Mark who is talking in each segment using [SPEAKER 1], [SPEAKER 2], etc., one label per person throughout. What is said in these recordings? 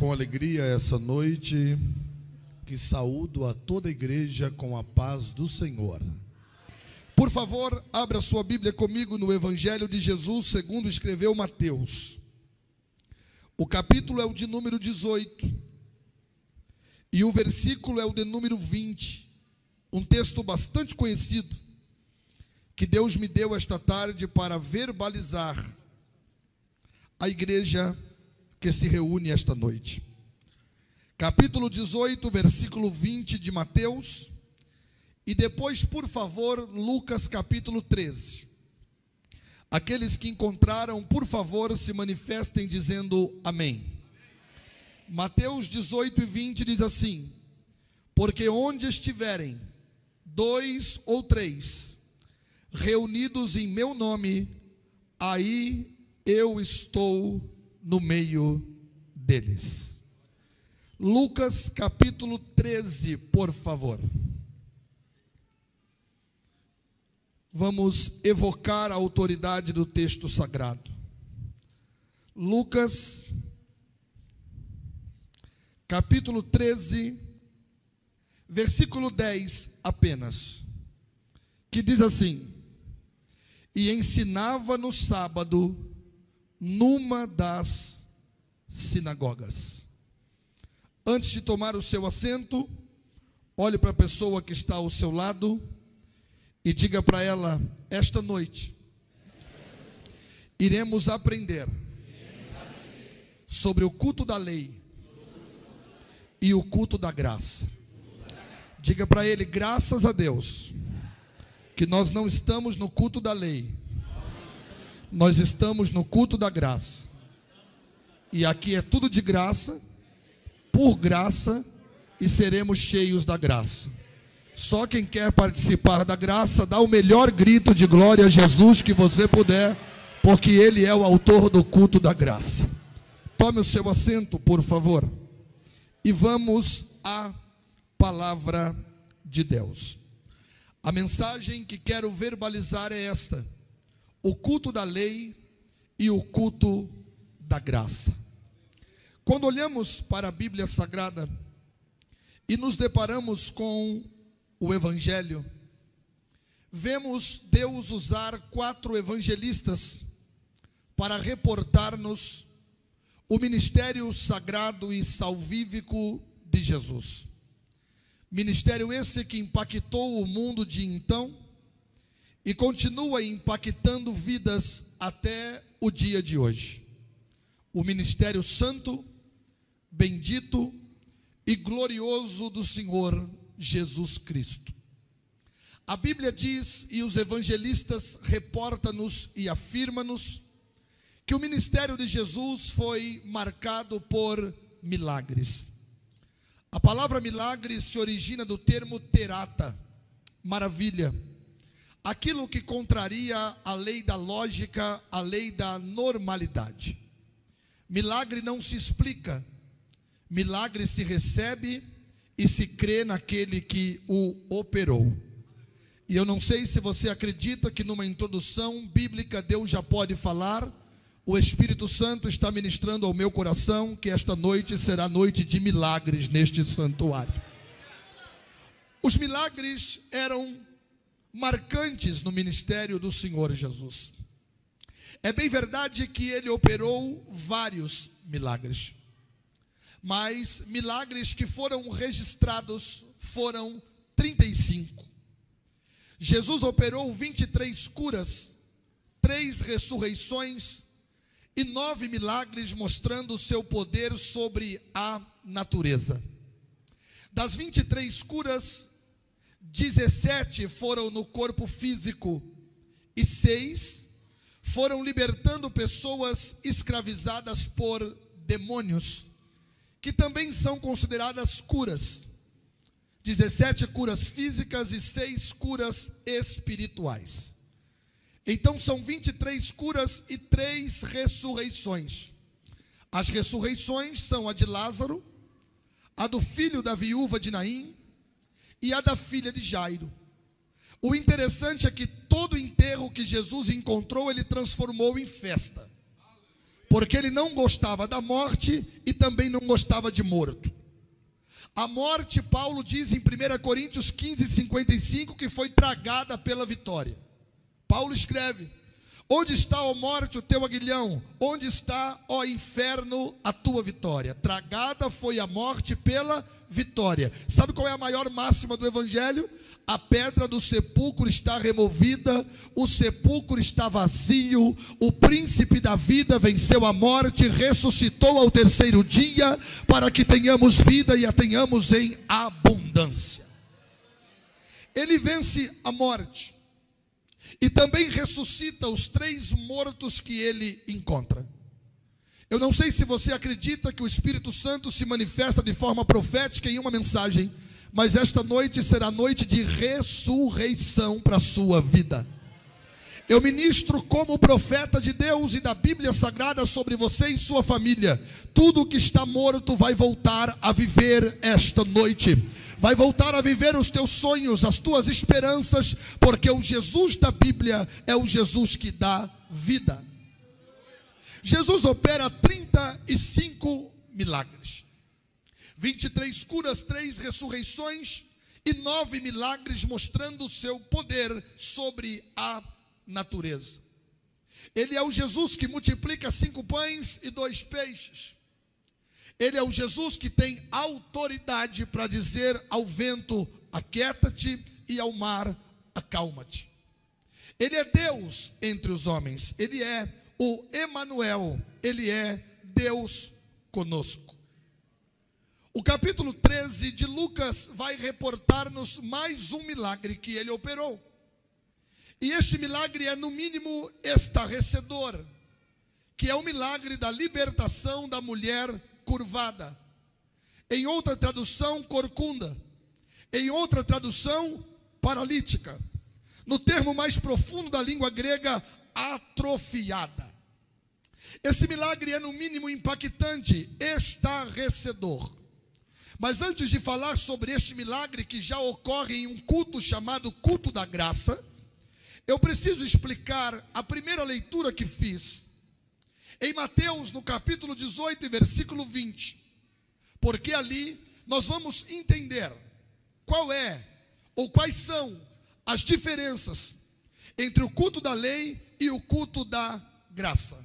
[SPEAKER 1] com alegria essa noite que saúdo a toda a igreja com a paz do Senhor. Por favor, abra sua Bíblia comigo no Evangelho de Jesus segundo escreveu Mateus. O capítulo é o de número 18 e o versículo é o de número 20. Um texto bastante conhecido que Deus me deu esta tarde para verbalizar a igreja que se reúne esta noite. Capítulo 18, versículo 20 de Mateus. E depois, por favor, Lucas capítulo 13. Aqueles que encontraram, por favor, se manifestem dizendo amém. Mateus 18 e 20 diz assim: porque onde estiverem 2 ou 3 reunidos em meu nome, aí eu estou no meio deles. Lucas capítulo 13, por favor. Vamos evocar a autoridade do texto sagrado. Lucas capítulo 13, versículo 10 apenas, que diz assim: e ensinava no sábado numa das sinagogas. Antes de tomar o seu assento, olhe para a pessoa que está ao seu lado e diga para ela: esta noite iremos aprender sobre o culto da lei e o culto da graça. Diga para ele: graças a Deus que nós não estamos no culto da lei, nós estamos no culto da graça. E aqui é tudo de graça, por graça, e seremos cheios da graça. Só quem quer participar da graça, dá o melhor grito de glória a Jesus que você puder, porque Ele é o autor do culto da graça. Tome o seu assento, por favor, e vamos à palavra de Deus. A mensagem que quero verbalizar é esta: o culto da lei e o culto da graça. Quando olhamos para a Bíblia Sagrada e nos deparamos com o Evangelho, vemos Deus usar 4 evangelistas para reportar-nos o ministério sagrado e salvífico de Jesus. Ministério esse que impactou o mundo de então e continua impactando vidas até o dia de hoje. O ministério santo, bendito e glorioso do Senhor Jesus Cristo. A Bíblia diz, e os evangelistas reportam-nos e afirmam-nos, que o ministério de Jesus foi marcado por milagres. A palavra milagre se origina do termo terata, maravilha. Aquilo que contraria a lei da lógica, a lei da normalidade. Milagre não se explica, milagre se recebe e se crê naquele que o operou. E eu não sei se você acredita que numa introdução bíblica Deus já pode falar. O Espírito Santo está ministrando ao meu coração que esta noite será noite de milagres neste santuário. Os milagres eram marcantes no ministério do Senhor Jesus. É bem verdade que ele operou vários milagres, mas milagres que foram registrados foram 35. Jesus operou 23 curas, 3 ressurreições e 9 milagres mostrando o seu poder sobre a natureza. Das 23 curas, 17 foram no corpo físico e 6 foram libertando pessoas escravizadas por demônios, que também são consideradas curas. 17 curas físicas e 6 curas espirituais. Então são 23 curas e 3 ressurreições. As ressurreições são a de Lázaro, a do filho da viúva de Naim e a da filha de Jairo. O interessante é que todo enterro que Jesus encontrou, ele transformou em festa. porque ele não gostava da morte e também não gostava de morto. A morte, Paulo diz em 1 Coríntios 15:55, que foi tragada pela vitória. Paulo escreve: onde está, ó morte, o teu aguilhão? Onde está, ó inferno, a tua vitória? Tragada foi a morte pela vitória. Sabe qual é a maior máxima do Evangelho? A pedra do sepulcro está removida, o sepulcro está vazio, o príncipe da vida venceu a morte, ressuscitou ao terceiro dia, para que tenhamos vida e a tenhamos em abundância. Ele vence a morte e também ressuscita os 3 mortos que ele encontra. Eu não sei se você acredita que o Espírito Santo se manifesta de forma profética em uma mensagem, mas esta noite será noite de ressurreição para a sua vida. Eu ministro como profeta de Deus e da Bíblia Sagrada sobre você e sua família. Tudo que está morto vai voltar a viver esta noite. Vai voltar a viver os teus sonhos, as tuas esperanças, porque o Jesus da Bíblia é o Jesus que dá vida. Jesus opera 35 milagres. 23 curas, 3 ressurreições e 9 milagres mostrando o seu poder sobre a natureza. Ele é o Jesus que multiplica 5 pães e 2 peixes. Ele é o Jesus que tem autoridade para dizer ao vento: aquieta-te, e ao mar: acalma-te. Ele é Deus entre os homens. Ele é o Emanuel. Ele é Deus conosco. O capítulo 13 de Lucas vai reportar-nos mais um milagre que ele operou. E este milagre é no mínimo estarrecedor, que é o milagre da libertação da mulher curvada. Em outra tradução, corcunda. Em outra tradução, paralítica. No termo mais profundo da língua grega, atrofiada. Esse milagre é no mínimo impactante, estarrecedor. Mas antes de falar sobre este milagre que já ocorre em um culto chamado culto da graça, eu preciso explicar a primeira leitura que fiz em Mateus, no capítulo 18 e versículo 20, porque ali nós vamos entender qual é ou quais são as diferenças entre o culto da lei e o culto da graça.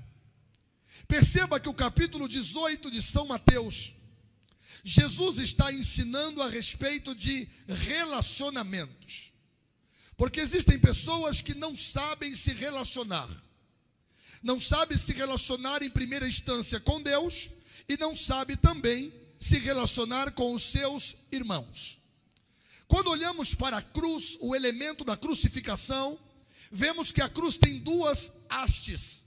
[SPEAKER 1] Perceba que o capítulo 18 de São Mateus, Jesus está ensinando a respeito de relacionamentos. Porque existem pessoas que não sabem se relacionar. Não sabem se relacionar em primeira instância com Deus e não sabem também se relacionar com os seus irmãos. Quando olhamos para a cruz, o elemento da crucificação, vemos que a cruz tem 2 hastes.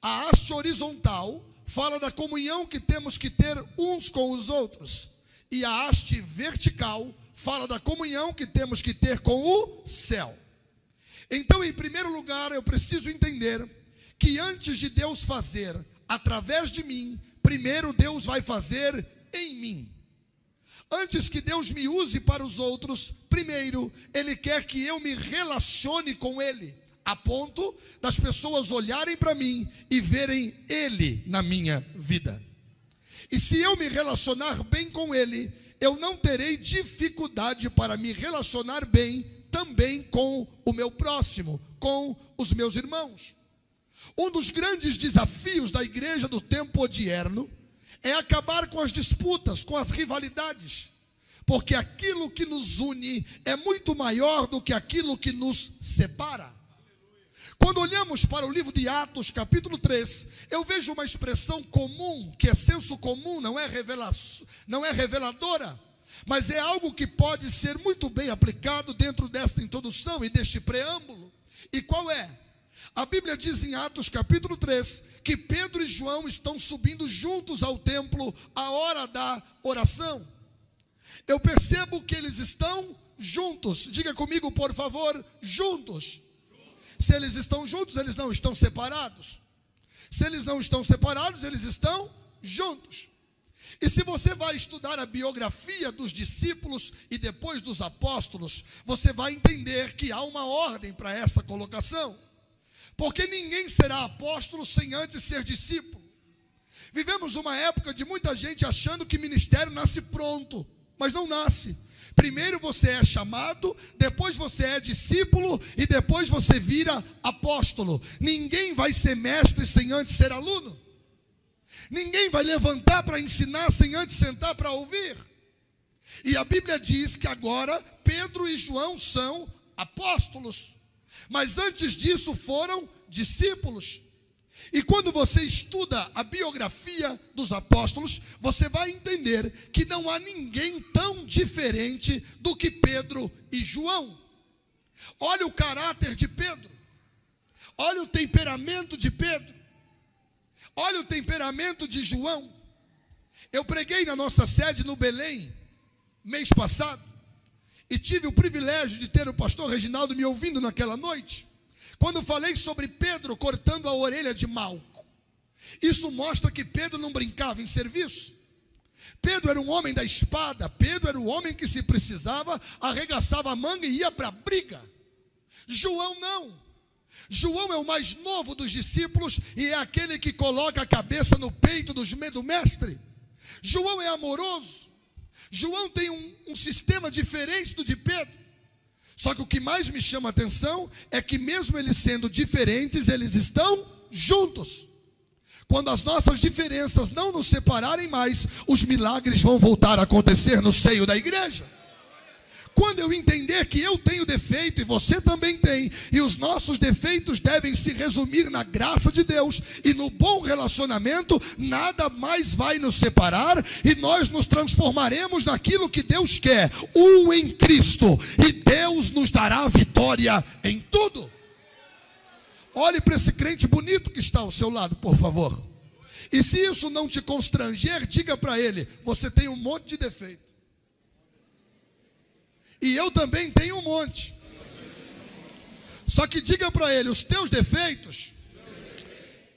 [SPEAKER 1] A haste horizontal fala da comunhão que temos que ter uns com os outros. E a haste vertical fala da comunhão que temos que ter com o céu. Então, em primeiro lugar, eu preciso entender que antes de Deus fazer através de mim, primeiro Deus vai fazer em mim. Antes que Deus me use para os outros, primeiro Ele quer que eu me relacione com Ele, a ponto das pessoas olharem para mim e verem Ele na minha vida. E se eu me relacionar bem com Ele, eu não terei dificuldade para me relacionar bem também com o meu próximo, com os meus irmãos. Um dos grandes desafios da igreja do tempo odierno é acabar com as disputas, com as rivalidades, porque aquilo que nos une é muito maior do que aquilo que nos separa. Quando olhamos para o livro de Atos, capítulo 3, eu vejo uma expressão comum, que é senso comum, não é reveladora, mas é algo que pode ser muito bem aplicado dentro desta introdução e deste preâmbulo. E qual é? A Bíblia diz em Atos, capítulo 3, que Pedro e João estão subindo juntos ao templo à hora da oração. Eu percebo que eles estão juntos. Diga comigo, por favor, juntos. Se eles estão juntos, eles não estão separados. Se eles não estão separados, eles estão juntos. E se você vai estudar a biografia dos discípulos e depois dos apóstolos, você vai entender que há uma ordem para essa colocação. Porque ninguém será apóstolo sem antes ser discípulo. Vivemos uma época de muita gente achando que ministério nasce pronto, mas não nasce. Primeiro você é chamado, depois você é discípulo e depois você vira apóstolo. Ninguém vai ser mestre sem antes ser aluno. Ninguém vai levantar para ensinar sem antes sentar para ouvir. E a Bíblia diz que agora Pedro e João são apóstolos, mas antes disso foram discípulos. E quando você estuda a biografia dos apóstolos, você vai entender que não há ninguém tão diferente do que Pedro e João. Olha o caráter de Pedro, olha o temperamento de Pedro, olha o temperamento de João. Eu preguei na nossa sede no Belém, mês passado, e tive o privilégio de ter o pastor Reginaldo me ouvindo naquela noite, quando falei sobre Pedro cortando a orelha de Malco. Isso mostra que Pedro não brincava em serviço. Pedro era um homem da espada. Pedro era o homem que, se precisava, arregaçava a manga e ia para a briga. João não. João é o mais novo dos discípulos e é aquele que coloca a cabeça no peito do mestre. João é amoroso. João tem um sistema diferente do de Pedro. Só que o que mais me chama a atenção é que, mesmo eles sendo diferentes, eles estão juntos. Quando as nossas diferenças não nos separarem mais, os milagres vão voltar a acontecer no seio da igreja. Quando eu entender que eu tenho defeito e você também tem, e os nossos defeitos devem se resumir na graça de Deus e no bom relacionamento, nada mais vai nos separar e nós nos transformaremos naquilo que Deus quer, um em Cristo, e Deus nos dará vitória em tudo. Olhe para esse crente bonito que está ao seu lado, por favor. E se isso não te constranger, diga para ele: você tem um monte de defeito. E eu também tenho um monte. Só que diga para ele: os teus defeitos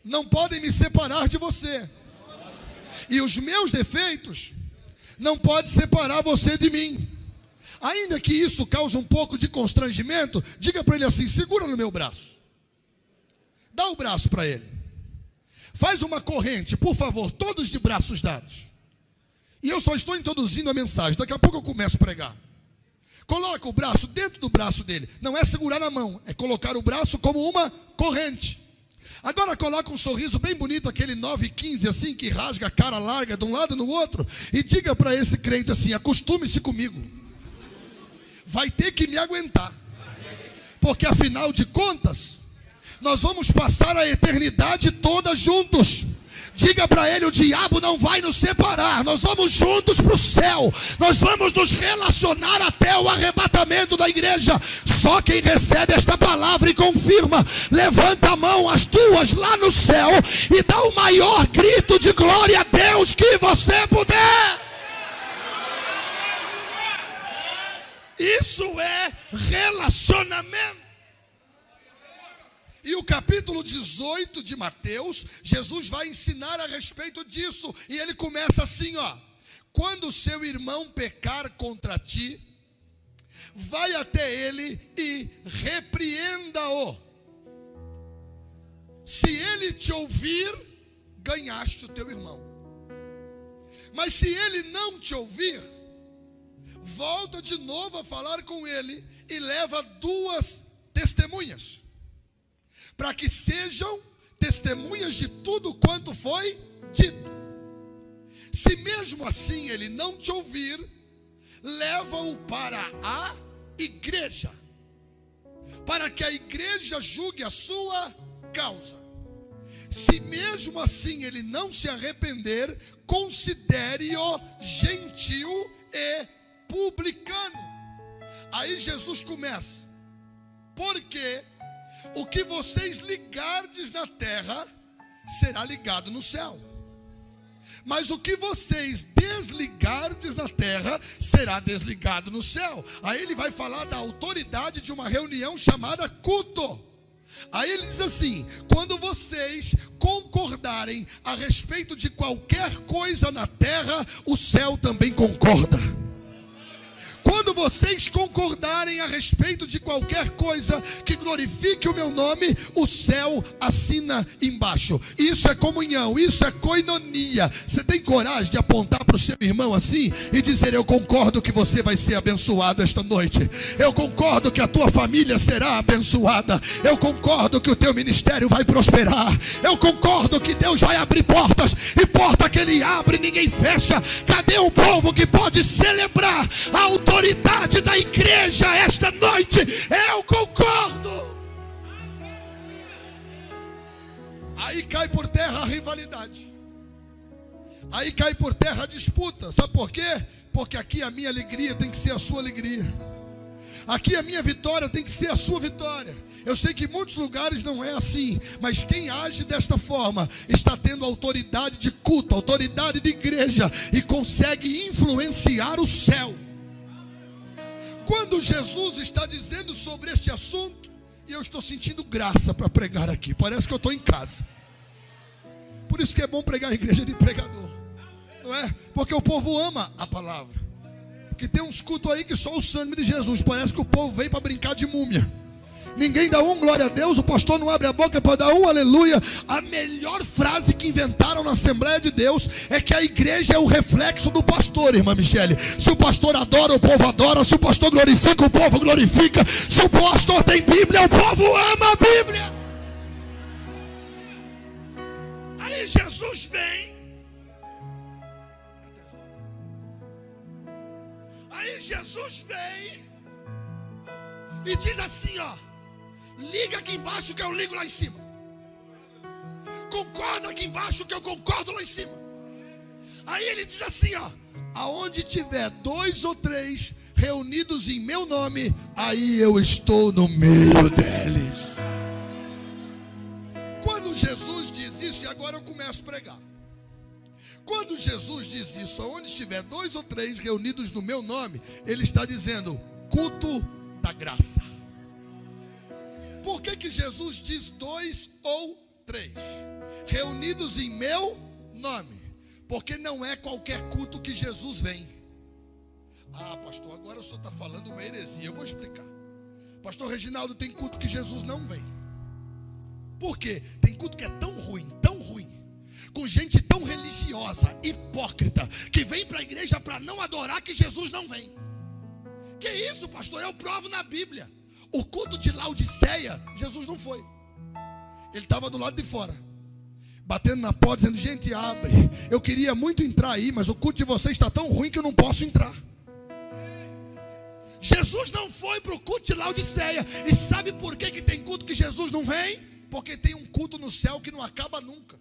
[SPEAKER 1] não podem me separar de você. E os meus defeitos não podem separar você de mim. Ainda que isso cause um pouco de constrangimento, diga para ele assim: segura no meu braço. Dá o braço para ele. Faz uma corrente, por favor, todos de braços dados. E eu só estou introduzindo a mensagem. Daqui a pouco eu começo a pregar. Coloca o braço dentro do braço dele. Não é segurar na mão, é colocar o braço como uma corrente. Agora coloca um sorriso bem bonito, aquele 9,15 assim, que rasga a cara larga de um lado e no outro. E diga para esse crente assim: acostume-se comigo. Vai ter que me aguentar. Porque afinal de contas, nós vamos passar a eternidade toda juntos. Diga para ele: o diabo não vai nos separar. Nós vamos juntos para o céu. Nós vamos nos relacionar até o arrebatamento da igreja. Só quem recebe esta palavra e confirma, levanta a mão, as tuas, lá no céu, e dá o maior grito de glória a Deus que você puder. Isso é relacionamento. E o capítulo 18 de Mateus, Jesus vai ensinar a respeito disso. E ele começa assim, ó: quando o seu irmão pecar contra ti, vai até ele e repreenda-o. Se ele te ouvir, ganhaste o teu irmão. Mas se ele não te ouvir, volta de novo a falar com ele e leva 2 testemunhas, para que sejam testemunhas de tudo quanto foi dito. Se mesmo assim ele não te ouvir, leva-o para a igreja, para que a igreja julgue a sua causa. Se mesmo assim ele não se arrepender, considere-o gentil e publicano. Aí Jesus começa: porque o que vocês ligardes na terra será ligado no céu, mas o que vocês desligardes na terra será desligado no céu. Aí ele vai falar da autoridade de uma reunião chamada culto. Aí ele diz assim: quando vocês concordarem a respeito de qualquer coisa na terra, o céu também concorda. Quando vocês concordarem a respeito de qualquer coisa que glorifique o meu nome, o céu assina embaixo. Isso é comunhão, isso é koinonia. Você tem coragem de apontar para o seu irmão assim e dizer: eu concordo que você vai ser abençoado esta noite, eu concordo que a tua família será abençoada, eu concordo que o teu ministério vai prosperar, eu concordo que Deus vai abrir portas, e porta que Ele abre ninguém fecha. Cadê o povo que pode celebrar a autoridade da igreja esta noite? Eu concordo. Aí cai por terra a rivalidade, aí cai por terra a disputa. Sabe por quê? Porque aqui a minha alegria tem que ser a sua alegria, aqui a minha vitória tem que ser a sua vitória. Eu sei que em muitos lugares não é assim, mas quem age desta forma está tendo autoridade de culto, autoridade de igreja, e consegue influenciar o céu. Quando Jesus está dizendo sobre este assunto, e eu estou sentindo graça para pregar aqui, parece que eu estou em casa. Por isso que é bom pregar em igreja de pregador, não é? Porque o povo ama a palavra. Porque tem uns cultos aí que só o sangue de Jesus, parece que o povo veio para brincar de múmia. Ninguém dá glória a Deus, o pastor não abre a boca para dar aleluia. A melhor frase que inventaram na Assembleia de Deus é que a igreja é o reflexo do pastor, irmã Michele. Se o pastor adora, o povo adora. Se o pastor glorifica, o povo glorifica. Se o pastor tem Bíblia, o povo ama a Bíblia. Aí Jesus vem. Aí Jesus vem e diz assim, ó: liga aqui embaixo que eu ligo lá em cima. Concorda aqui embaixo que eu concordo lá em cima. Aí ele diz assim, ó: aonde tiver 2 ou 3 reunidos em meu nome, aí eu estou no meio deles. Quando Jesus diz isso, e agora eu começo a pregar. Quando Jesus diz isso, aonde estiver 2 ou 3 reunidos no meu nome, Ele está dizendo culto da graça. Por que Jesus diz 2 ou 3 reunidos em meu nome? Porque não é qualquer culto que Jesus vem. Ah, pastor, agora o senhor está falando uma heresia. Eu vou explicar. Pastor Reginaldo, tem culto que Jesus não vem. Por quê? Tem culto que é tão ruim, com gente tão religiosa, hipócrita, que vem para a igreja para não adorar, que Jesus não vem. Que isso, pastor? Eu provo na Bíblia. O culto de Laodiceia, Jesus não foi. Ele estava do lado de fora, batendo na porta, dizendo: gente, abre. Eu queria muito entrar aí, mas o culto de vocês está tão ruim que eu não posso entrar. Jesus não foi para o culto de Laodiceia. E sabe por que tem culto que Jesus não vem? Porque tem um culto no céu que não acaba nunca.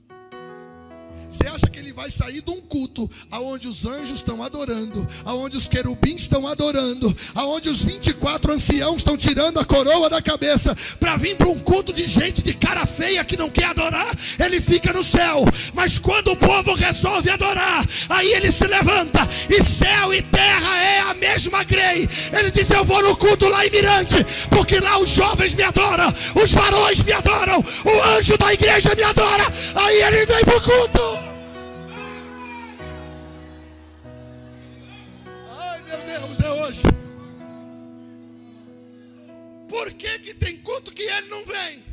[SPEAKER 1] Você acha que ele vai sair de um culto aonde os anjos estão adorando, aonde os querubins estão adorando, aonde os 24 anciãos estão tirando a coroa da cabeça, para vir para um culto de gente de cara feia que não quer adorar? Ele fica no céu. Mas quando o povo resolve adorar, aí ele se levanta, e céu e terra é a mesma grei. Ele diz: eu vou no culto lá em Mirante, porque lá os jovens me adoram, os varões me adoram, o anjo da igreja me adora. Aí ele vem para o culto. Deus, é hoje. Por que tem culto que ele não vem?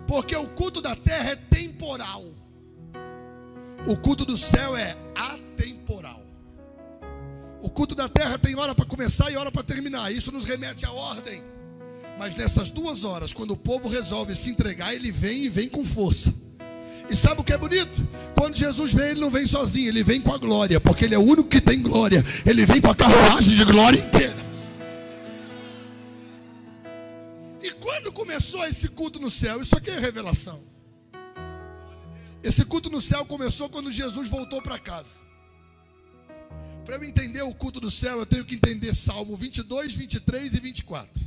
[SPEAKER 1] Porque o culto da terra é temporal, o culto do céu é atemporal. O culto da terra tem hora para começar e hora para terminar. Isso nos remete à ordem. Mas nessas 2 horas, quando o povo resolve se entregar, ele vem, e vem com força. E sabe o que é bonito? Quando Jesus vem, ele não vem sozinho, ele vem com a glória, porque ele é o único que tem glória. Ele vem com a carruagem de glória inteira. E quando começou esse culto no céu? Isso aqui é revelação. Esse culto no céu começou quando Jesus voltou para casa. Para eu entender o culto do céu, eu tenho que entender Salmo 22, 23 e 24.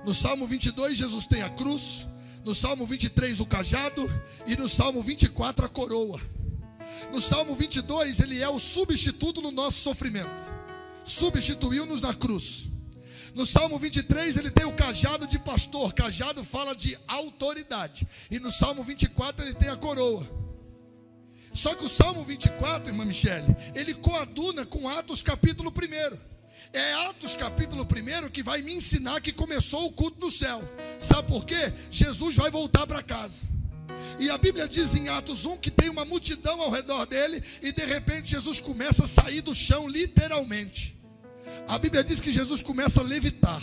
[SPEAKER 1] No Salmo 22, Jesus tem a cruz. No Salmo 23, o cajado. E no Salmo 24, a coroa. No Salmo 22, ele é o substituto no nosso sofrimento. Substituiu-nos na cruz. No Salmo 23, ele tem o cajado de pastor. Cajado fala de autoridade. E no Salmo 24, ele tem a coroa. Só que o Salmo 24, irmã Michele, ele coaduna com Atos capítulo 1. É Atos capítulo 1 que vai me ensinar que começou o culto no céu. Sabe por quê? Jesus vai voltar para casa. E a Bíblia diz em Atos 1 que tem uma multidão ao redor dele. E de repente Jesus começa a sair do chão, literalmente. A Bíblia diz que Jesus começa a levitar.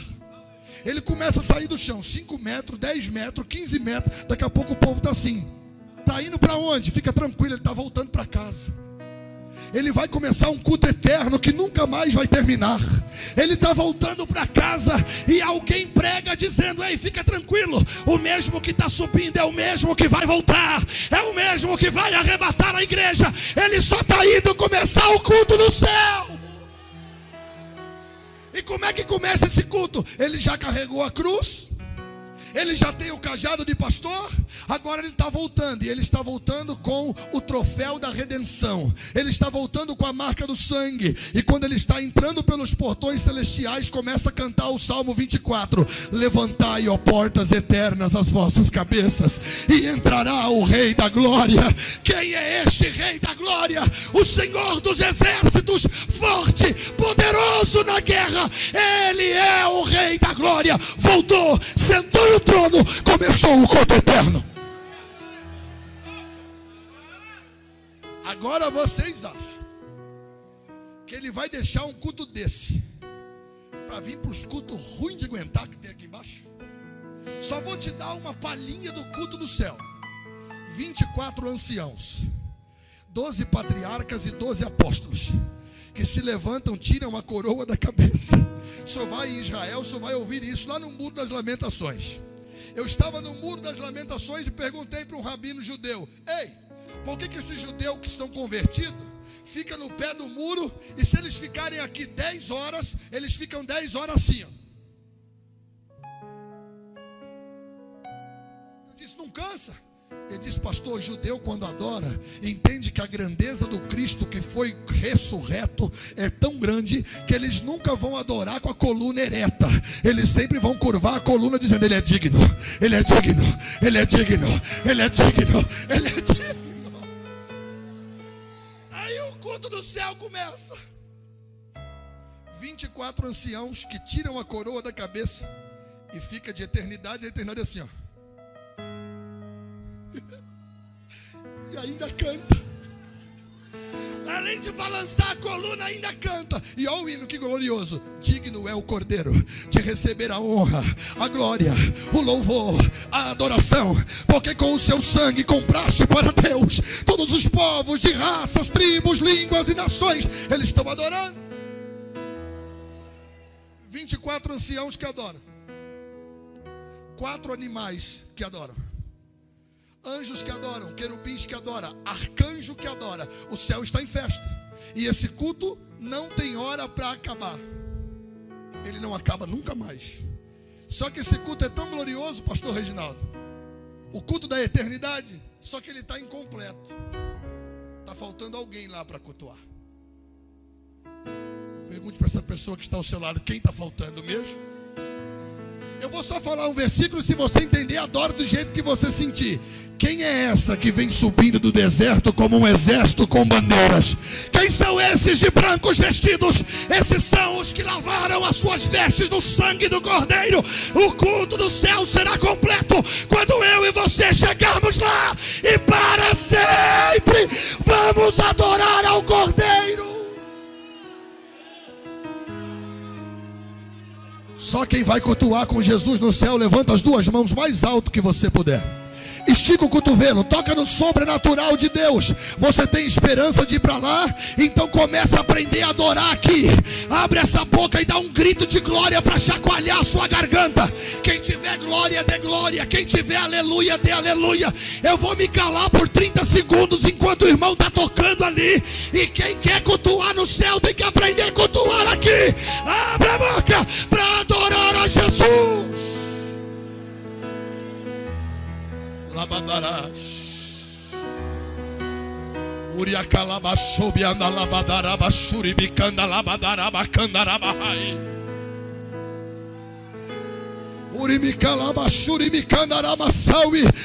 [SPEAKER 1] Ele começa a sair do chão, 5 metros, 10 metros, 15 metros. Daqui a pouco o povo está assim. Está indo para onde? Fica tranquilo, ele está voltando para casa. Ele vai começar um culto eterno que nunca mais vai terminar. Ele está voltando para casa e alguém prega dizendo: ei, fica tranquilo, o mesmo que está subindo é o mesmo que vai voltar, é o mesmo que vai arrebatar a igreja. Ele só está indo começar o culto no céu. E como é que começa esse culto? Ele já carregou a cruz, ele já tem o cajado de pastor. Agora ele está voltando. E ele está voltando com o troféu da redenção. Ele está voltando com a marca do sangue. E quando ele está entrando pelos portões celestiais, começa a cantar o Salmo 24: levantai, ó portas eternas, as vossas cabeças, e entrará o Rei da Glória. Quem é este Rei da Glória? O Senhor dos exércitos, forte, poderoso na guerra. Ele é o Rei da Glória. Voltou, sentou no trono, começou o culto eterno. Agora vocês acham que ele vai deixar um culto desse para vir para os cultos ruins de aguentar que tem aqui embaixo? Só vou te dar uma palhinha do culto do céu. 24 anciãos, 12 patriarcas e 12 apóstolos, que se levantam, tiram a coroa da cabeça. O senhor vai em Israel, o senhor vai ouvir isso lá no Muro das Lamentações. Eu estava no Muro das Lamentações e perguntei para um rabino judeu: ei, por que esses judeus que são convertidos ficam no pé do muro, e se eles ficarem aqui 10 horas, eles ficam 10 horas assim, ó? Eu disse: não cansa? Ele disse: pastor, judeu quando adora, entende que a grandeza do Cristo que foi ressurreto é tão grande que eles nunca vão adorar com a coluna ereta. Eles sempre vão curvar a coluna dizendo: ele é digno, ele é digno, ele é digno, ele é digno, ele é digno. Aí o culto do céu começa. 24 anciãos que tiram a coroa da cabeça e fica de eternidade a eternidade assim, ó. E ainda canta. Além de balançar a coluna, ainda canta. E olha o hino, que glorioso: digno é o Cordeiro de receber a honra, a glória, o louvor, a adoração, porque com o seu sangue compraste para Deus todos os povos de raças, tribos, línguas e nações. Eles estão adorando. 24 anciãos que adoram, 4 animais que adoram, anjos que adoram, querubins que adoram, arcanjo que adora. O céu está em festa. E esse culto não tem hora para acabar. Ele não acaba nunca mais. Só que esse culto é tão glorioso, pastor Reginaldo, o culto da eternidade, só que ele está incompleto. Está faltando alguém lá para cultuar. Pergunte para essa pessoa que está ao seu lado: quem está faltando mesmo? Eu vou só falar um versículo, se você entender, adora do jeito que você sentir. Quem é essa que vem subindo do deserto como um exército com bandeiras? Quem são esses de brancos vestidos? Esses são os que lavaram as suas vestes no sangue do Cordeiro. O culto do céu será completo quando eu e você chegarmos lá. E para sempre vamos adorar ao Cordeiro. Só quem vai cultuar com Jesus no céu, levanta as 2 mãos mais alto que você puder. Estica o cotovelo, toca no sobrenatural de Deus. Você tem esperança de ir para lá? Então começa a aprender a adorar aqui. Abre essa boca e dá um grito de glória para chacoalhar a sua garganta. Quem tiver glória, dê glória. Quem tiver aleluia, dê aleluia. Eu vou me calar por 30 segundos enquanto o irmão está tocando ali. E quem quer cultuar no céu tem que aprender a cultuar aqui. Abre a boca para adorar a Jesus. Labadarás Uriacalabachobianda labadaraba Shuribicanda labadaraba Candarabahai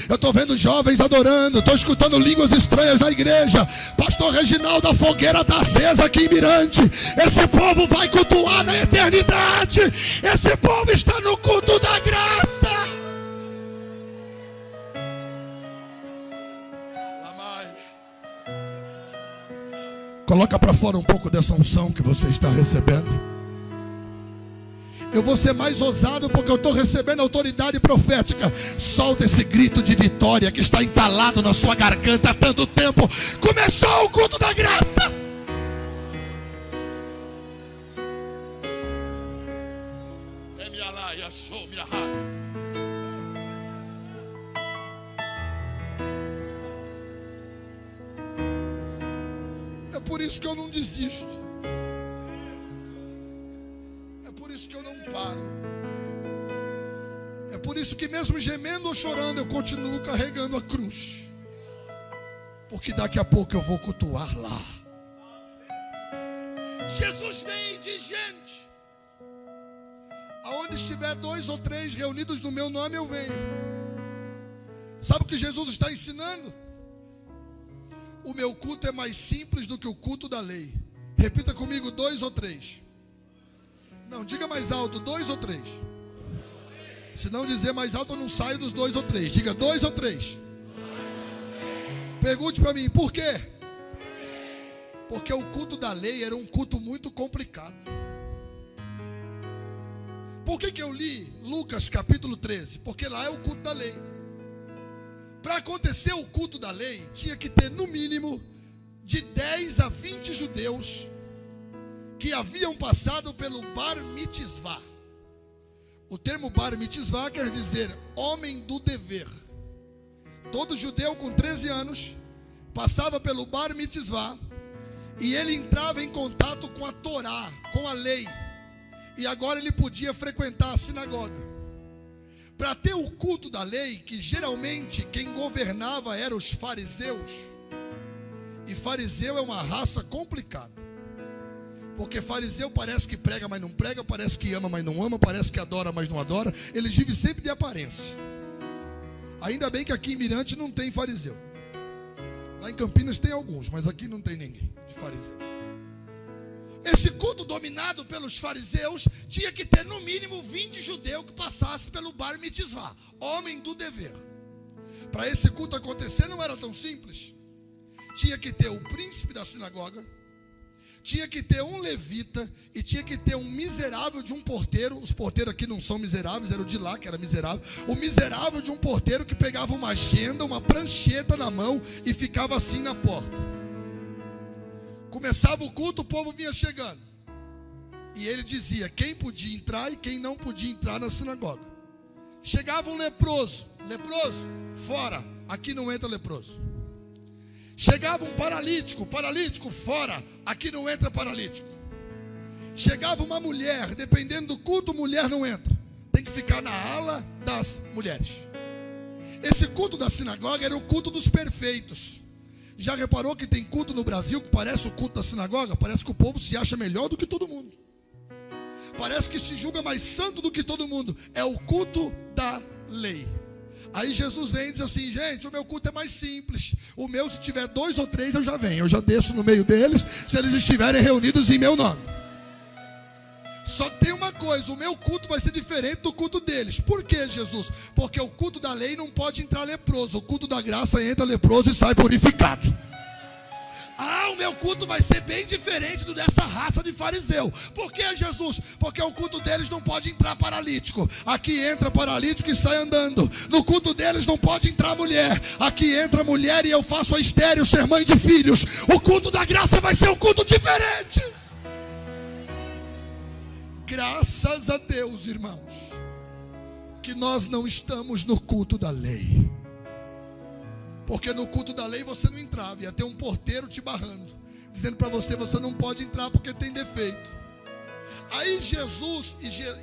[SPEAKER 1] Eu estou vendo jovens adorando, estou escutando línguas estranhas na igreja. Pastor Reginaldo, a fogueira está acesa aqui em Mirante. Esse povo vai cultuar na eternidade. Esse povo está no culto da graça. Coloca para fora um pouco dessa unção que você está recebendo. Eu vou ser mais ousado porque eu estou recebendo autoridade profética. Solta esse grito de vitória que está entalado na sua garganta há tanto tempo. Começou o culto da graça. É por isso que eu não desisto. É por isso que eu não paro. É por isso que mesmo gemendo ou chorando, eu continuo carregando a cruz. Porque daqui a pouco eu vou cultuar lá. Jesus vem e diz: gente, aonde estiver 2 ou 3 reunidos no meu nome, eu venho. Sabe o que Jesus está ensinando? O meu culto é mais simples do que o culto da lei. Repita comigo: 2 ou 3. Não, diga mais alto: 2 ou 3. Se não dizer mais alto, eu não saio dos 2 ou 3. Diga: 2 ou 3. Pergunte para mim: por quê? Porque o culto da lei era um culto muito complicado. Por que eu li Lucas capítulo 13? Porque lá é o culto da lei. Para acontecer o culto da lei, tinha que ter no mínimo de 10 a 20 judeus que haviam passado pelo bar mitzvah. O termo bar mitzvah quer dizer homem do dever. Todo judeu com 13 anos passava pelo bar mitzvah e ele entrava em contato com a Torá, com a lei. E agora ele podia frequentar a sinagoga. Para ter o culto da lei, que geralmente quem governava eram os fariseus. E fariseu é uma raça complicada. Porque fariseu parece que prega, mas não prega. Parece que ama, mas não ama. Parece que adora, mas não adora. Eles vivem sempre de aparência. Ainda bem que aqui em Mirante não tem fariseu. Lá em Campinas tem alguns, mas aqui não tem ninguém de fariseu. Esse culto dominado pelos fariseus tinha que ter no mínimo 20 judeus que passassem pelo bar mitzvah, homem do dever. Para esse culto acontecer não era tão simples. Tinha que ter o príncipe da sinagoga, tinha que ter um levita e tinha que ter um miserável de um porteiro. Os porteiros aqui não são miseráveis, era o de lá que era miserável. O miserável de um porteiro que pegava uma agenda, uma prancheta na mão e ficava assim na porta. Começava o culto, o povo vinha chegando. E ele dizia quem podia entrar e quem não podia entrar na sinagoga. Chegava um leproso. Leproso, fora. Aqui não entra leproso. Chegava um paralítico. Paralítico, fora. Aqui não entra paralítico. Chegava uma mulher. Dependendo do culto, mulher não entra. Tem que ficar na ala das mulheres. Esse culto da sinagoga era o culto dos perfeitos. Já reparou que tem culto no Brasil que parece o culto da sinagoga? Parece que o povo se acha melhor do que todo mundo. Parece que se julga mais santo do que todo mundo. É o culto da lei. Aí Jesus vem e diz assim: gente, o meu culto é mais simples. O meu, se tiver 2 ou 3, eu já venho. Eu já desço no meio deles, se eles estiverem reunidos em meu nome. Só tem uma coisa: o meu culto vai ser diferente do culto deles. Por que, Jesus? Porque o culto da lei não pode entrar leproso. O culto da graça entra leproso e sai purificado. Ah, o meu culto vai ser bem diferente do dessa raça de fariseu. Por que, Jesus? Porque o culto deles não pode entrar paralítico. Aqui entra paralítico e sai andando. No culto deles não pode entrar mulher. Aqui entra mulher e eu faço a estéril ser mãe de filhos. O culto da graça vai ser um culto diferente. Graças a Deus, irmãos, que nós não estamos no culto da lei. Porque no culto da lei você não entrava, ia ter um porteiro te barrando, dizendo para você: você não pode entrar porque tem defeito. Aí Jesus,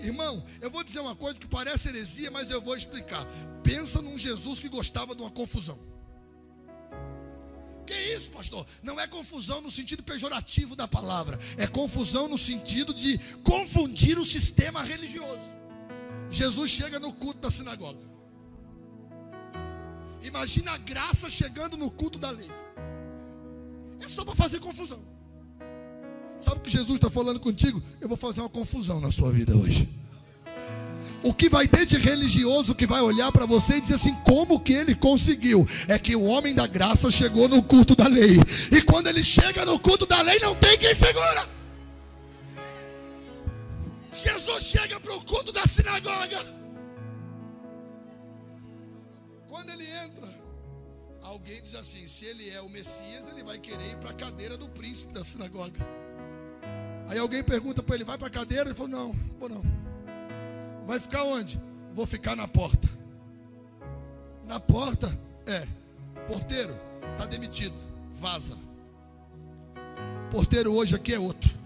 [SPEAKER 1] irmão, eu vou dizer uma coisa que parece heresia, mas eu vou explicar. Pensa num Jesus que gostava de uma confusão. Que isso, pastor? Não é confusão no sentido pejorativo da palavra. É confusão no sentido de confundir o sistema religioso. Jesus chega no culto da sinagoga. Imagina a graça chegando no culto da lei. É só para fazer confusão. Sabe o que Jesus está falando contigo? Eu vou fazer uma confusão na sua vida hoje. O que vai ter de religioso que vai olhar para você e dizer assim: como que ele conseguiu? É que o homem da graça chegou no culto da lei. E quando ele chega no culto da lei, não tem quem segura. Jesus chega para o culto da sinagoga. Quando ele entra, alguém diz assim: se ele é o Messias, ele vai querer ir para a cadeira do príncipe da sinagoga. Aí alguém pergunta para ele: vai para a cadeira? Ele falou: não, vou não. Vai ficar onde? Vou ficar na porta. Na porta? Porteiro, está demitido, vaza. Porteiro hoje aqui é outro.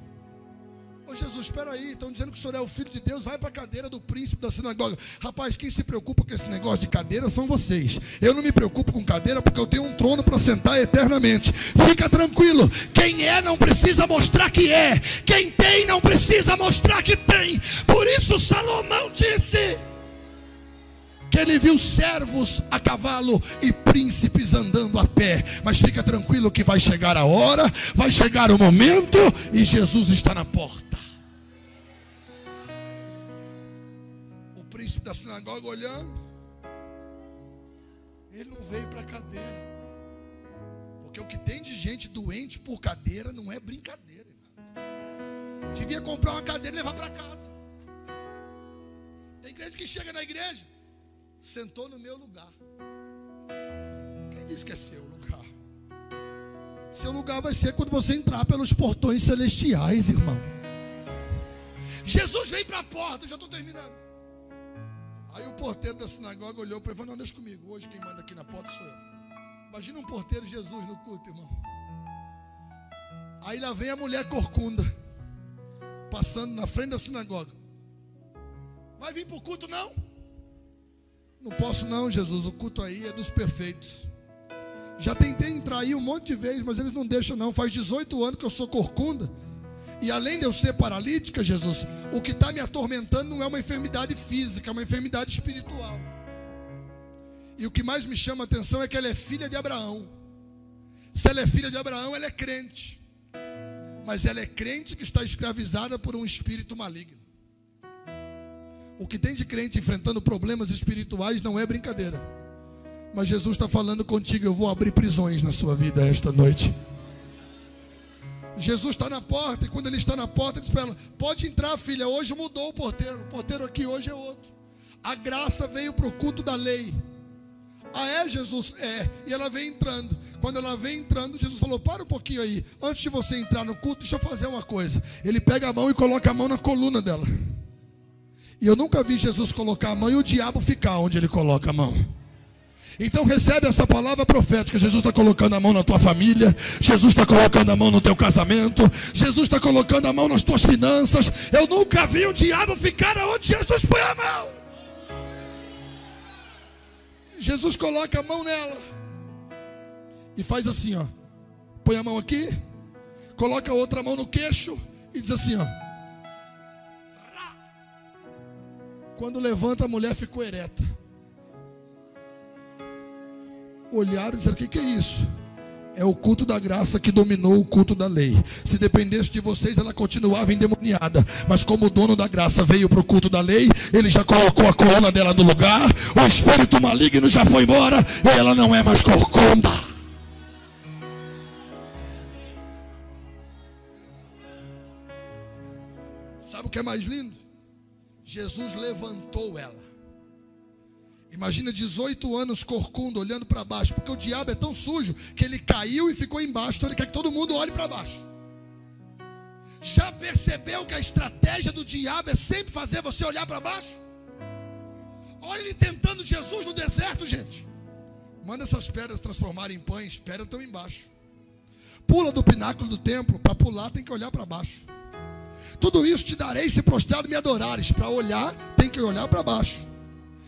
[SPEAKER 1] Ô Jesus, espera aí, estão dizendo que o senhor é o filho de Deus, vai para a cadeira do príncipe da sinagoga. Rapaz, quem se preocupa com esse negócio de cadeira são vocês. Eu não me preocupo com cadeira porque eu tenho um trono para sentar eternamente. Fica tranquilo, quem é não precisa mostrar que é. Quem tem não precisa mostrar que tem. Por isso Salomão disse que ele viu servos a cavalo e príncipes andando a pé. Mas fica tranquilo que vai chegar a hora, vai chegar o momento e Jesus está na porta. O príncipe da sinagoga olhando, ele não veio para a cadeira. Porque o que tem de gente doente por cadeira não é brincadeira. Devia comprar uma cadeira e levar para casa. Tem crente que chega na igreja, sentou no meu lugar. Quem disse que é seu lugar? Seu lugar vai ser quando você entrar pelos portões celestiais, irmão. Jesus vem para a porta, eu já estou terminando. Aí o porteiro da sinagoga olhou para ele e falou: não, deixa comigo, hoje quem manda aqui na porta sou eu. Imagina um porteiro Jesus no culto, irmão. Aí lá vem a mulher corcunda, passando na frente da sinagoga. Vai vir para o culto não? Não posso não, Jesus, o culto aí é dos perfeitos. Já tentei entrar aí um monte de vezes, mas eles não deixam não. Faz 18 anos que eu sou corcunda. E além de eu ser paralítica, Jesus, o que está me atormentando não é uma enfermidade física, é uma enfermidade espiritual. E o que mais me chama a atenção é que ela é filha de Abraão. Se ela é filha de Abraão, ela é crente. Mas ela é crente que está escravizada por um espírito maligno. O que tem de crente enfrentando problemas espirituais não é brincadeira. Mas Jesus está falando contigo: eu vou abrir prisões na sua vida esta noite. Jesus está na porta, e quando ele está na porta, ele diz para ela: pode entrar, filha, hoje mudou o porteiro aqui hoje é outro. A graça veio para o culto da lei. Ah é, Jesus? É. E ela vem entrando. Quando ela vem entrando, Jesus falou: para um pouquinho aí, antes de você entrar no culto, deixa eu fazer uma coisa. Ele pega a mão e coloca a mão na coluna dela. E eu nunca vi Jesus colocar a mão e o diabo ficar onde ele coloca a mão. Então recebe essa palavra profética. Jesus está colocando a mão na tua família. Jesus está colocando a mão no teu casamento. Jesus está colocando a mão nas tuas finanças. Eu nunca vi o diabo ficar onde Jesus põe a mão. Jesus coloca a mão nela e faz assim, ó. Põe a mão aqui, coloca a outra mão no queixo e diz assim, ó. Quando levanta, a mulher ficou ereta. Olharam e disseram: o que é isso? É o culto da graça que dominou o culto da lei. Se dependesse de vocês, ela continuava endemoniada. Mas como o dono da graça veio para o culto da lei, ele já colocou a coluna dela no lugar. O espírito maligno já foi embora e ela não é mais corcunda. Sabe o que é mais lindo? Jesus levantou ela. Imagina 18 anos corcunda olhando para baixo, porque o diabo é tão sujo que ele caiu e ficou embaixo, então ele quer que todo mundo olhe para baixo. Já percebeu que a estratégia do diabo é sempre fazer você olhar para baixo? Olha ele tentando Jesus no deserto, gente. Manda essas pedras transformarem em pães, pedras estão embaixo. Pula do pináculo do templo, para pular tem que olhar para baixo. Tudo isso te darei se prostrado me adorares. Para olhar tem que olhar para baixo.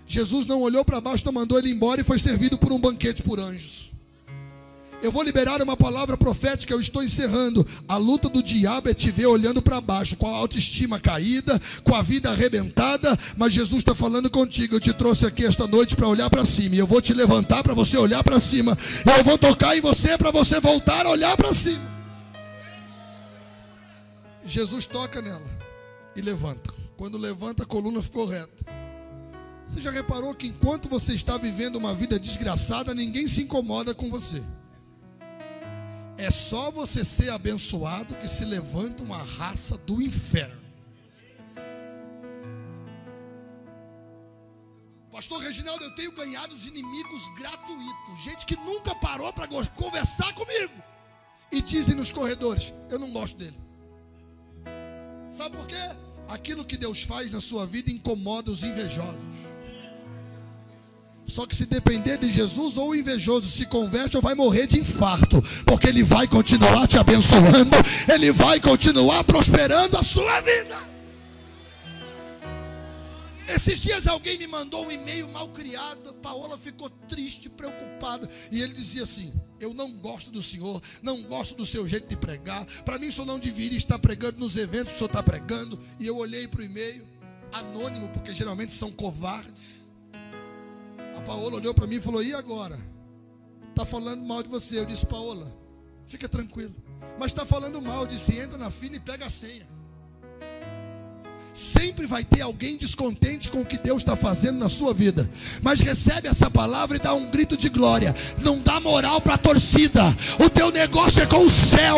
[SPEAKER 1] Jesus não olhou para baixo, não mandou ele embora e foi servido por um banquete por anjos. Eu vou liberar uma palavra profética, eu estou encerrando. A luta do diabo é te ver olhando para baixo, com a autoestima caída, com a vida arrebentada. Mas Jesus está falando contigo. Eu te trouxe aqui esta noite para olhar para cima. E eu vou te levantar para você olhar para cima. Eu vou tocar em você para você voltar a olhar para cima. Jesus toca nela e levanta. Quando levanta, a coluna ficou reta. Você já reparou que enquanto você está vivendo uma vida desgraçada, ninguém se incomoda com você? É só você ser abençoado que se levanta uma raça do inferno. Pastor Reginaldo, eu tenho ganhado os inimigos gratuitos. Gente que nunca parou para conversar comigo. E dizem nos corredores, eu não gosto dele. Sabe por quê? Aquilo que Deus faz na sua vida incomoda os invejosos. Só que se depender de Jesus, ou o invejoso se converte ou vai morrer de infarto. Porque Ele vai continuar te abençoando. Ele vai continuar prosperando a sua vida. Esses dias alguém me mandou um e-mail mal criado. Paola ficou triste, preocupada. E ele dizia assim: eu não gosto do senhor, não gosto do seu jeito de pregar. Para mim o senhor não deveria estar pregando nos eventos que o senhor está pregando. E eu olhei para o e-mail, anônimo, porque geralmente são covardes. A Paola olhou para mim e falou: e agora? Está falando mal de você. Eu disse: Paola, fica tranquilo. Mas está falando mal. Eu disse: entra na fila e pega a senha. Sempre vai ter alguém descontente com o que Deus está fazendo na sua vida. Mas recebe essa palavra e dá um grito de glória. Não dá moral para a torcida. O teu negócio é com o céu.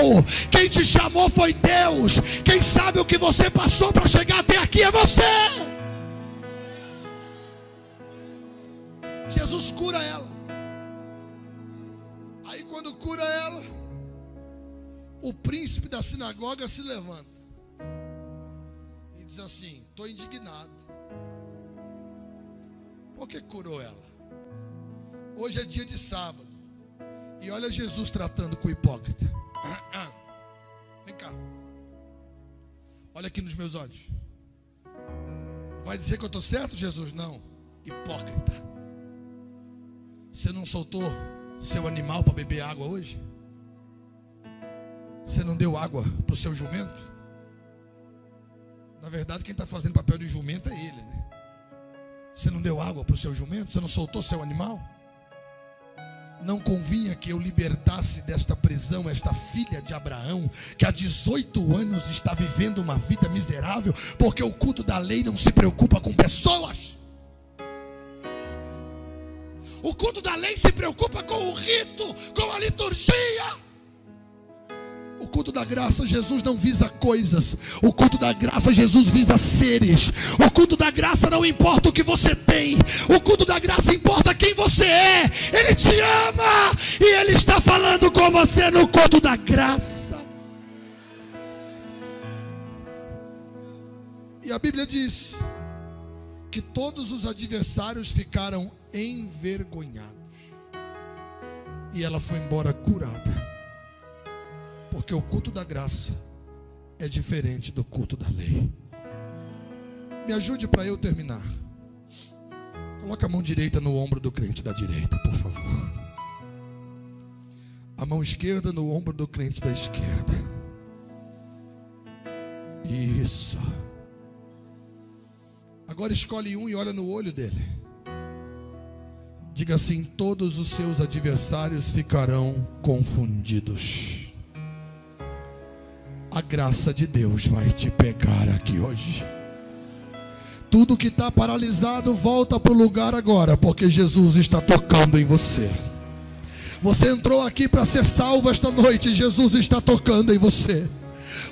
[SPEAKER 1] Quem te chamou foi Deus. Quem sabe o que você passou para chegar até aqui é você. Jesus cura ela. Aí quando cura ela, o príncipe da sinagoga se levanta e diz assim: estou indignado. Por que curou ela? Hoje é dia de sábado. E olha Jesus tratando com o hipócrita. Vem cá. Olha aqui nos meus olhos. Vai dizer que eu estou certo, Jesus? Não. Hipócrita. Você não soltou seu animal para beber água hoje? Você não deu água para o seu jumento? Na verdade, quem está fazendo papel de jumento é ele, né? Você não deu água para o seu jumento? Você não soltou seu animal? Não convinha que eu libertasse desta prisão esta filha de Abraão, que há 18 anos está vivendo uma vida miserável, porque o culto da lei não se preocupa com pessoas. O culto da lei se preocupa com o rito, com a liturgia. O culto da graça, Jesus não visa coisas. O culto da graça, Jesus visa seres. O culto da graça não importa o que você tem. O culto da graça importa quem você é. Ele te ama e Ele está falando com você no culto da graça. E a Bíblia diz que todos os adversários ficaram envergonhados. E ela foi embora curada. Porque o culto da graça é diferente do culto da lei. Me ajude para eu terminar. Coloca a mão direita no ombro do crente da direita, por favor. A mão esquerda no ombro do crente da esquerda. Isso. Agora escolhe um e olha no olho dele. Diga assim: todos os seus adversários ficarão confundidos. A graça de Deus vai te pegar aqui hoje. Tudo que está paralisado volta para o lugar agora, porque Jesus está tocando em você. Você entrou aqui para ser salvo esta noite, Jesus está tocando em você.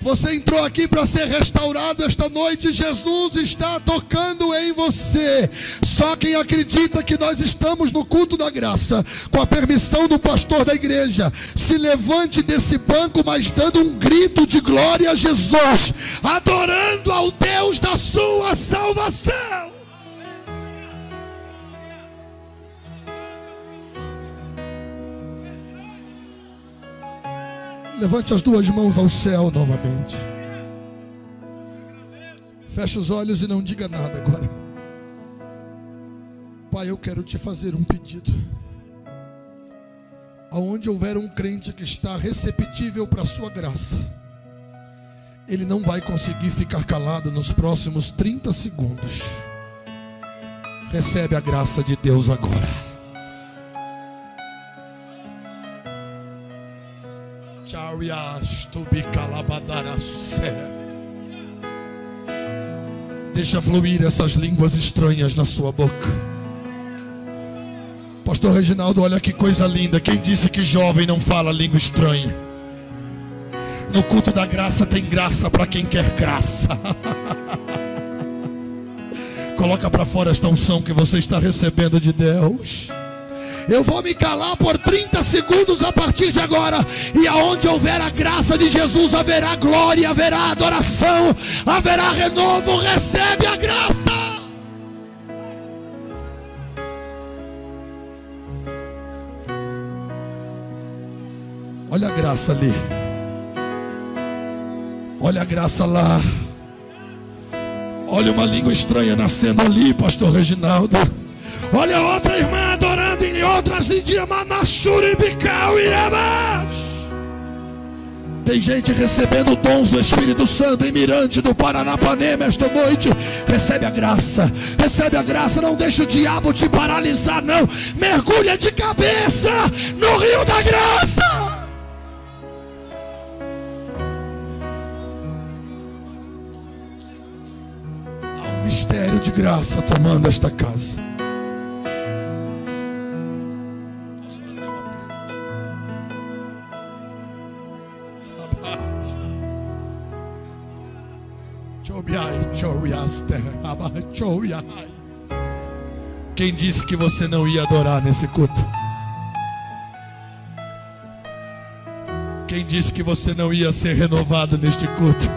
[SPEAKER 1] Você entrou aqui para ser restaurado esta noite, Jesus está tocando em você. Só quem acredita que nós estamos no culto da graça, com a permissão do pastor da igreja, se levante desse banco, mas dando um grito de glória a Jesus, adorando ao Deus da sua salvação. Levante as duas mãos ao céu novamente. Feche os olhos e não diga nada agora. Pai, eu quero te fazer um pedido. Aonde houver um crente que está receptível para a sua graça, ele não vai conseguir ficar calado nos próximos 30 segundos. Recebe a graça de Deus agora. Deixa fluir essas línguas estranhas na sua boca. Pastor Reginaldo, olha que coisa linda. Quem disse que jovem não fala língua estranha? No culto da graça tem graça para quem quer graça. Coloca para fora esta unção que você está recebendo de Deus. Eu vou me calar por 30 segundos a partir de agora. E aonde houver a graça de Jesus, haverá glória, haverá adoração, haverá renovo. Recebe a graça. Olha a graça ali. Olha a graça lá. Olha uma língua estranha nascendo ali, pastor Reginaldo. Olha outra irmã adorando em outras idiomas. Tem gente recebendo dons do Espírito Santo em Mirante do Paranapanema esta noite. Recebe a graça. Recebe a graça. Não deixa o diabo te paralisar, não. Mergulha de cabeça no rio da graça. Há um mistério de graça tomando esta casa. Quem disse que você não ia adorar nesse culto? Quem disse que você não ia ser renovado neste culto?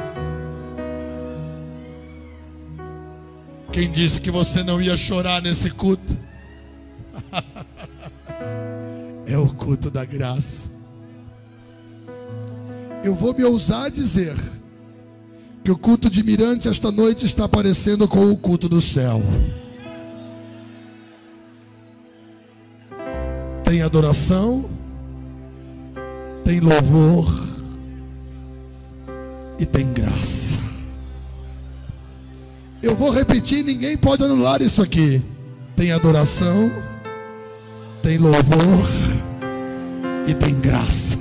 [SPEAKER 1] Quem disse que você não ia chorar nesse culto? É o culto da graça. Eu vou me ousar a dizer que o culto de Mirante esta noite está parecendo com o culto do céu. Tem adoração, tem louvor e tem graça. Eu vou repetir, ninguém pode anular isso aqui. Tem adoração, tem louvor e tem graça.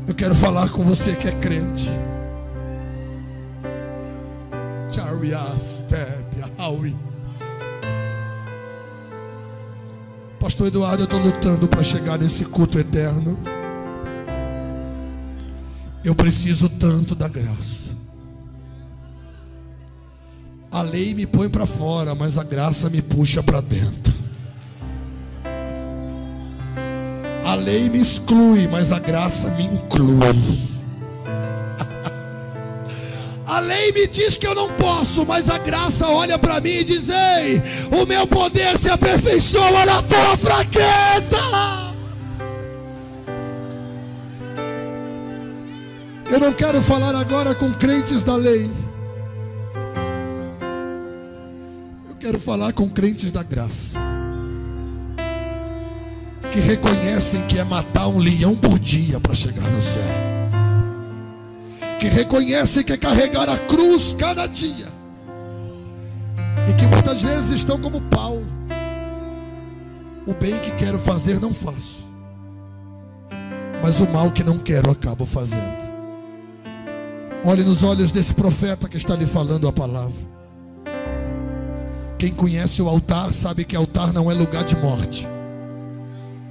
[SPEAKER 1] Eu quero falar com você que é crente. Pastor Eduardo, eu estou lutando para chegar nesse culto eterno. Eu preciso tanto da graça. A lei me põe para fora, mas a graça me puxa para dentro. A lei me exclui, mas a graça me inclui. A lei me diz que eu não posso, mas a graça olha para mim e diz: ei, o meu poder se aperfeiçoa na tua fraqueza. Eu não quero falar agora com crentes da lei. Eu quero falar com crentes da graça, que reconhecem que é matar um leão por dia para chegar no céu, que reconhecem que é carregar a cruz cada dia, e que muitas vezes estão como Paulo: o bem que quero fazer não faço, mas o mal que não quero acabo fazendo. Olhe nos olhos desse profeta que está lhe falando a palavra. Quem conhece o altar sabe que altar não é lugar de morte.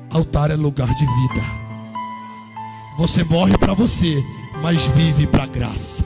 [SPEAKER 1] Altar é lugar de vida. Você morre para você, mas vive para a graça.